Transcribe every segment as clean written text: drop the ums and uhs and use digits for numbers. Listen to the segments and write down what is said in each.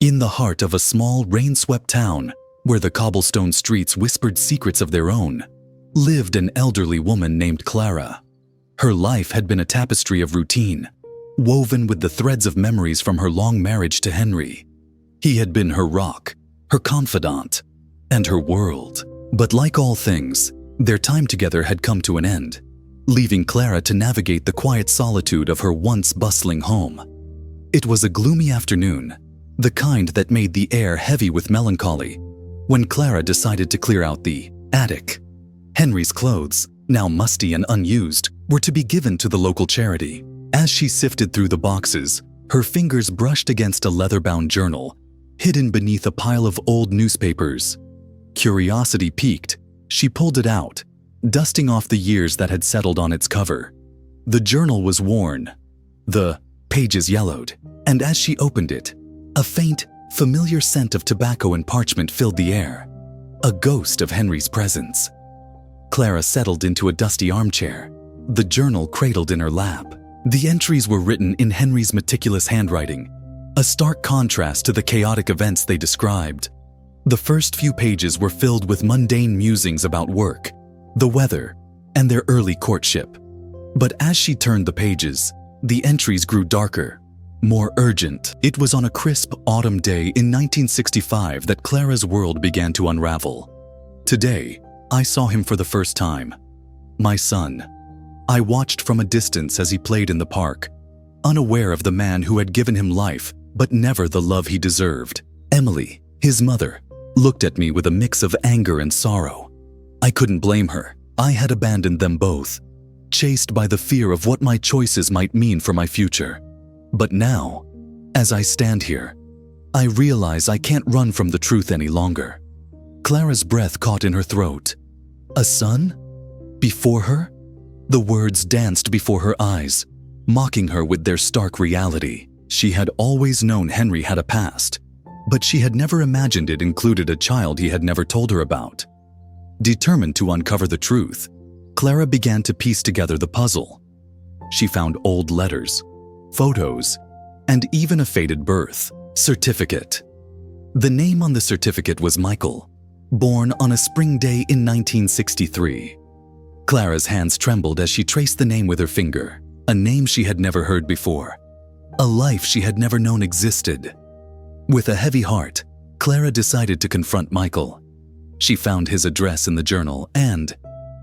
In the heart of a small, rain-swept town, where the cobblestone streets whispered secrets of their own, lived an elderly woman named Clara. Her life had been a tapestry of routine, woven with the threads of memories from her long marriage to Henry. He had been her rock, her confidant, and her world. But like all things, their time together had come to an end, leaving Clara to navigate the quiet solitude of her once bustling home. It was a gloomy afternoon, the kind that made the air heavy with melancholy, when Clara decided to clear out the attic. Henry's clothes, now musty and unused, were to be given to the local charity. As she sifted through the boxes, her fingers brushed against a leather-bound journal, hidden beneath a pile of old newspapers. Curiosity piqued, she pulled it out, dusting off the years that had settled on its cover. The journal was worn, the pages yellowed, and as she opened it, a faint, familiar scent of tobacco and parchment filled the air, a ghost of Henry's presence. Clara settled into a dusty armchair, the journal cradled in her lap. The entries were written in Henry's meticulous handwriting, a stark contrast to the chaotic events they described. The first few pages were filled with mundane musings about work, the weather, and their early courtship. But as she turned the pages, the entries grew darker, more urgent. It was on a crisp autumn day in 1965 that Clara's world began to unravel. Today, I saw him for the first time. My son. I watched from a distance as he played in the park, unaware of the man who had given him life, but never the love he deserved. Emily, his mother, looked at me with a mix of anger and sorrow. I couldn't blame her. I had abandoned them both, chased by the fear of what my choices might mean for my future. But now, as I stand here, I realize I can't run from the truth any longer. Clara's breath caught in her throat. A son? Before her? The words danced before her eyes, mocking her with their stark reality. She had always known Henry had a past, but she had never imagined it included a child he had never told her about. Determined to uncover the truth, Clara began to piece together the puzzle. She found old letters, photos, and even a faded birth certificate. The name on the certificate was Michael, born on a spring day in 1963. Clara's hands trembled as she traced the name with her finger, a name she had never heard before, a life she had never known existed. With a heavy heart, Clara decided to confront Michael. She found his address in the journal and,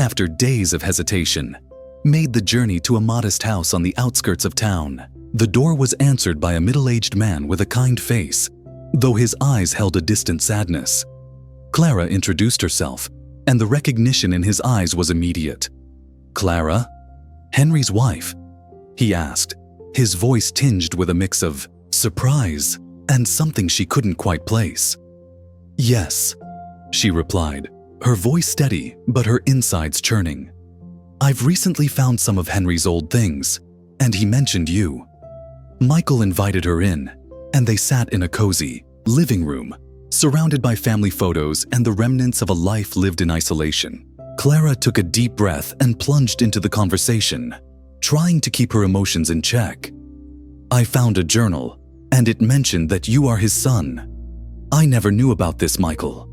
after days of hesitation, made the journey to a modest house on the outskirts of town. The door was answered by a middle-aged man with a kind face, though his eyes held a distant sadness. Clara introduced herself, and the recognition in his eyes was immediate. "Clara? Henry's wife?" he asked, his voice tinged with a mix of surprise and something she couldn't quite place. "Yes," she replied, her voice steady but her insides churning. "I've recently found some of Henry's old things, and he mentioned you." Michael invited her in, and they sat in a cozy living room, surrounded by family photos and the remnants of a life lived in isolation. Clara took a deep breath and plunged into the conversation, trying to keep her emotions in check. "I found a journal, and it mentioned that you are his son. I never knew about this, Michael.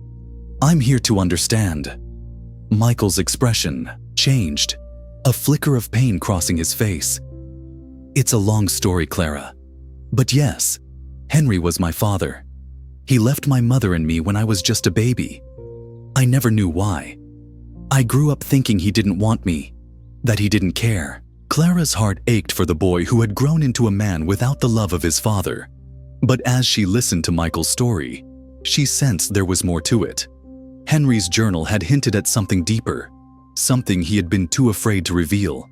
I'm here to understand." Michael's expression changed, a flicker of pain crossing his face. "It's a long story, Clara. But yes, Henry was my father. He left my mother and me when I was just a baby. I never knew why. I grew up thinking he didn't want me, that he didn't care." Clara's heart ached for the boy who had grown into a man without the love of his father. But as she listened to Michael's story, she sensed there was more to it. Henry's journal had hinted at something deeper, something he had been too afraid to reveal.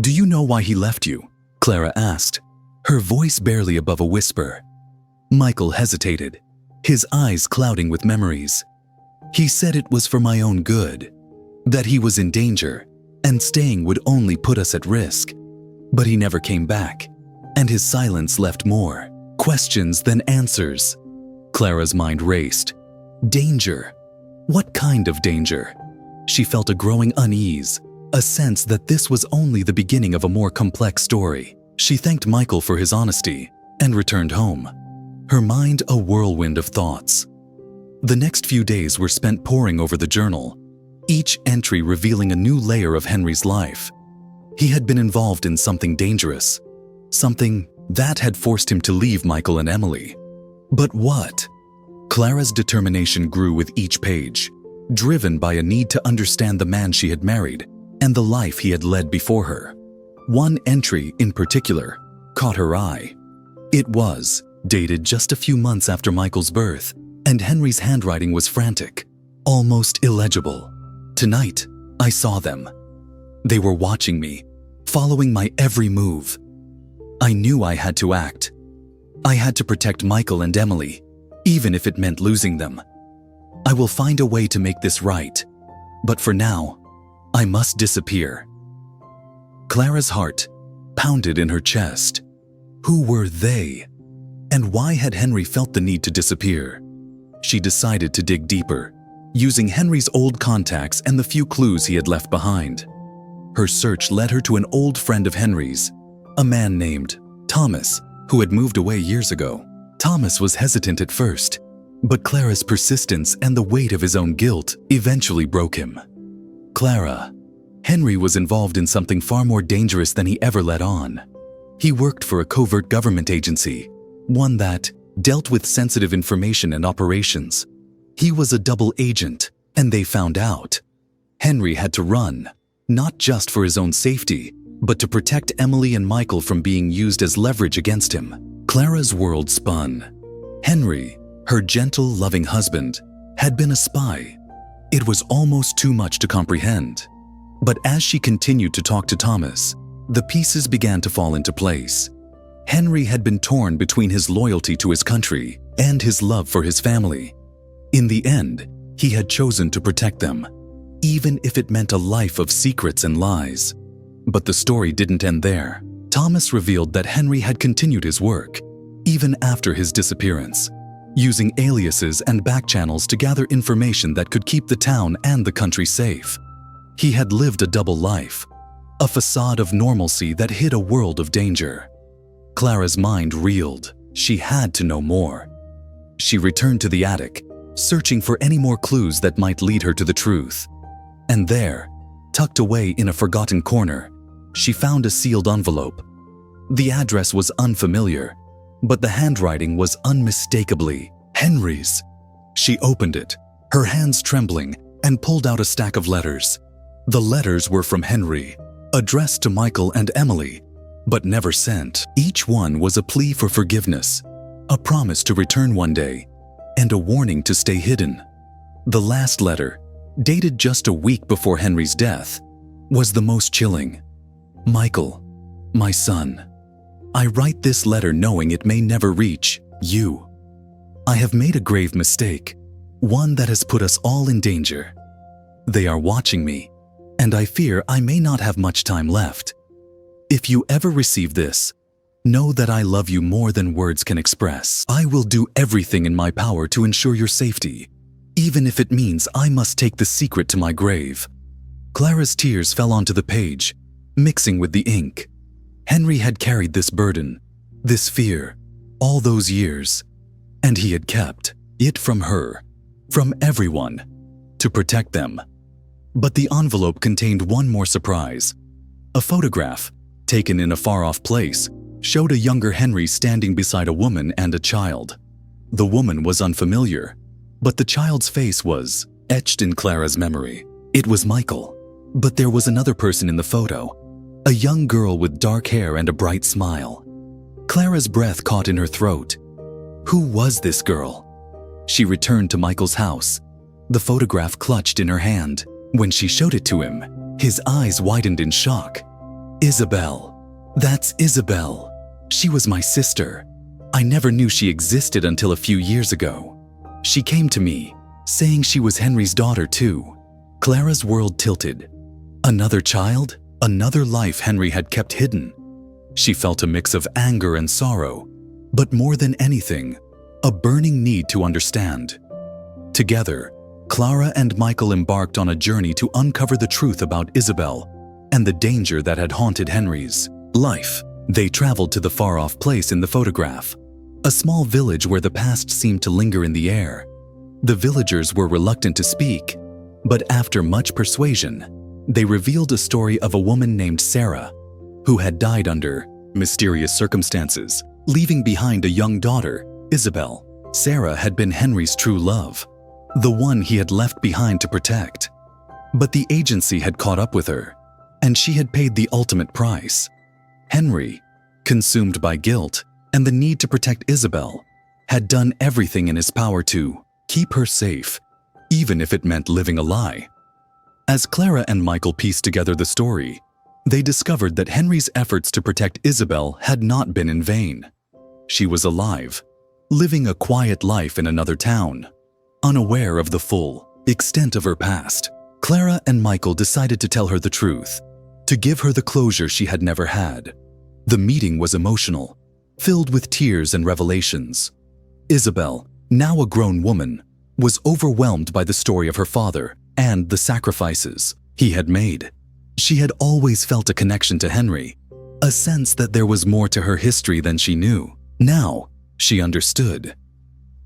"Do you know why he left you?" Clara asked, her voice barely above a whisper. Michael hesitated, his eyes clouding with memories. "He said it was for my own good, that he was in danger, and staying would only put us at risk. But he never came back, and his silence left more questions than answers." Clara's mind raced. Danger. What kind of danger? She felt a growing unease, a sense that this was only the beginning of a more complex story. She thanked Michael for his honesty and returned home. her mind a whirlwind of thoughts. The next few days were spent poring over the journal, each entry revealing a new layer of Henry's life. He had been involved in something dangerous, something that had forced him to leave Michael and Emily. But what? Clara's determination grew with each page, driven by a need to understand the man she had married and the life he had led before her. One entry in particular caught her eye. It was dated just a few months after Michael's birth, and Henry's handwriting was frantic, almost illegible. Tonight, I saw them. They were watching me, following my every move. I knew I had to act. I had to protect Michael and Emily, even if it meant losing them. I will find a way to make this right, but for now, I must disappear. Clara's heart pounded in her chest. Who were they? And why had Henry felt the need to disappear? She decided to dig deeper, using Henry's old contacts and the few clues he had left behind. Her search led her to an old friend of Henry's, a man named Thomas, who had moved away years ago. Thomas was hesitant at first, but Clara's persistence and the weight of his own guilt eventually broke him. Clara, Henry was involved in something far more dangerous than he ever let on. He worked for a covert government agency, one that dealt with sensitive information and operations. He was a double agent, and they found out. Henry had to run, not just for his own safety, but to protect Emily and Michael from being used as leverage against him. Clara's world spun. Henry, her gentle, loving husband, had been a spy. It was almost too much to comprehend. But as she continued to talk to Thomas, the pieces began to fall into place. Henry had been torn between his loyalty to his country and his love for his family. In the end, he had chosen to protect them, even if it meant a life of secrets and lies. But the story didn't end there. Thomas revealed that Henry had continued his work, even after his disappearance, using aliases and back channels to gather information that could keep the town and the country safe. He had lived a double life, a facade of normalcy that hid a world of danger. Clara's mind reeled. She had to know more. She returned to the attic, searching for any more clues that might lead her to the truth. And there, tucked away in a forgotten corner, she found a sealed envelope. The address was unfamiliar, but the handwriting was unmistakably Henry's. She opened it, her hands trembling, and pulled out a stack of letters. The letters were from Henry, addressed to Michael and Emily, but never sent. Each one was a plea for forgiveness, a promise to return one day, and a warning to stay hidden. The last letter, dated just a week before Henry's death, was the most chilling. Michael, my son, I write this letter knowing it may never reach you. I have made a grave mistake, one that has put us all in danger. They are watching me, and I fear I may not have much time left. If you ever receive this, know that I love you more than words can express. I will do everything in my power to ensure your safety, even if it means I must take the secret to my grave. Clara's tears fell onto the page, mixing with the ink. Henry had carried this burden, this fear, all those years, and he had kept it from her, from everyone, to protect them. But the envelope contained one more surprise. A photograph, taken in a far-off place, showed a younger Henry standing beside a woman and a child. The woman was unfamiliar, but the child's face was etched in Clara's memory. It was Michael, but there was another person in the photo, a young girl with dark hair and a bright smile. Clara's breath caught in her throat. Who was this girl? She returned to Michael's house, the photograph clutched in her hand. When she showed it to him, his eyes widened in shock. Isabel. That's Isabel. She was my sister. I never knew she existed until a few years ago. She came to me, saying she was Henry's daughter too. Clara's world tilted. Another child? Another life Henry had kept hidden. She felt a mix of anger and sorrow, but more than anything, a burning need to understand. Together, Clara and Michael embarked on a journey to uncover the truth about Isabel and the danger that had haunted Henry's life. They traveled to the far-off place in the photograph, a small village where the past seemed to linger in the air. The villagers were reluctant to speak, but after much persuasion, they revealed a story of a woman named Sarah, who had died under mysterious circumstances, leaving behind a young daughter, Isabel. Sarah had been Henry's true love, the one he had left behind to protect. But the agency had caught up with her, and she had paid the ultimate price. Henry, consumed by guilt and the need to protect Isabel, had done everything in his power to keep her safe, even if it meant living a lie. As Clara and Michael pieced together the story, they discovered that Henry's efforts to protect Isabel had not been in vain. She was alive, living a quiet life in another town, unaware of the full extent of her past. Clara and Michael decided to tell her the truth, to give her the closure she had never had. The meeting was emotional, filled with tears and revelations. Isabel, now a grown woman, was overwhelmed by the story of her father and the sacrifices he had made. She had always felt a connection to Henry, a sense that there was more to her history than she knew. Now, she understood.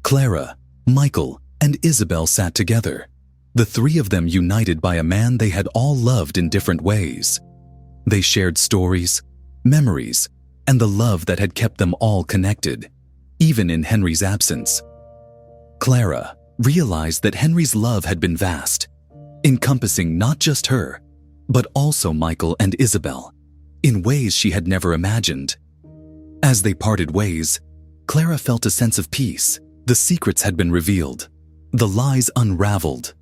Clara, Michael, and Isabel sat together, the three of them united by a man they had all loved in different ways. They shared stories, memories, and the love that had kept them all connected, even in Henry's absence. Clara realized that Henry's love had been vast, encompassing not just her, but also Michael and Isabel, in ways she had never imagined. As they parted ways, Clara felt a sense of peace. The secrets had been revealed, the lies unraveled.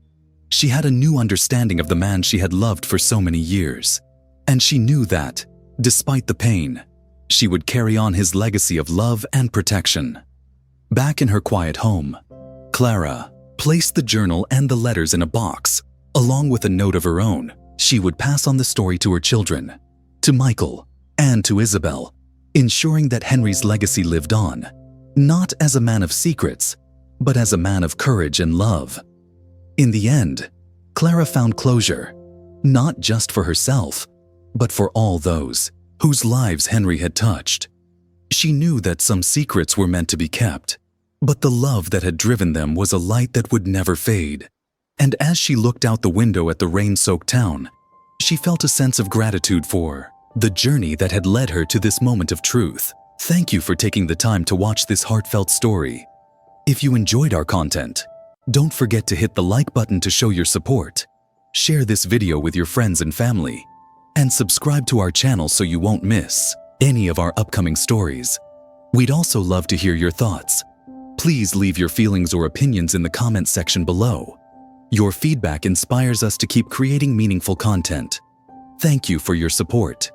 She had a new understanding of the man she had loved for so many years, and she knew that, despite the pain, she would carry on his legacy of love and protection. Back in her quiet home, Clara placed the journal and the letters in a box, along with a note of her own. She would pass on the story to her children, to Michael, and to Isabel, ensuring that Henry's legacy lived on, not as a man of secrets, but as a man of courage and love. In the end, Clara found closure, not just for herself, but for all those whose lives Henry had touched. She knew that some secrets were meant to be kept, but the love that had driven them was a light that would never fade. And as she looked out the window at the rain-soaked town, she felt a sense of gratitude for the journey that had led her to this moment of truth. Thank you for taking the time to watch this heartfelt story. If you enjoyed our content, don't forget to hit the like button to show your support. Share this video with your friends and family, and subscribe to our channel so you won't miss any of our upcoming stories. We'd also love to hear your thoughts. Please leave your feelings or opinions in the comment section below. Your feedback inspires us to keep creating meaningful content. Thank you for your support.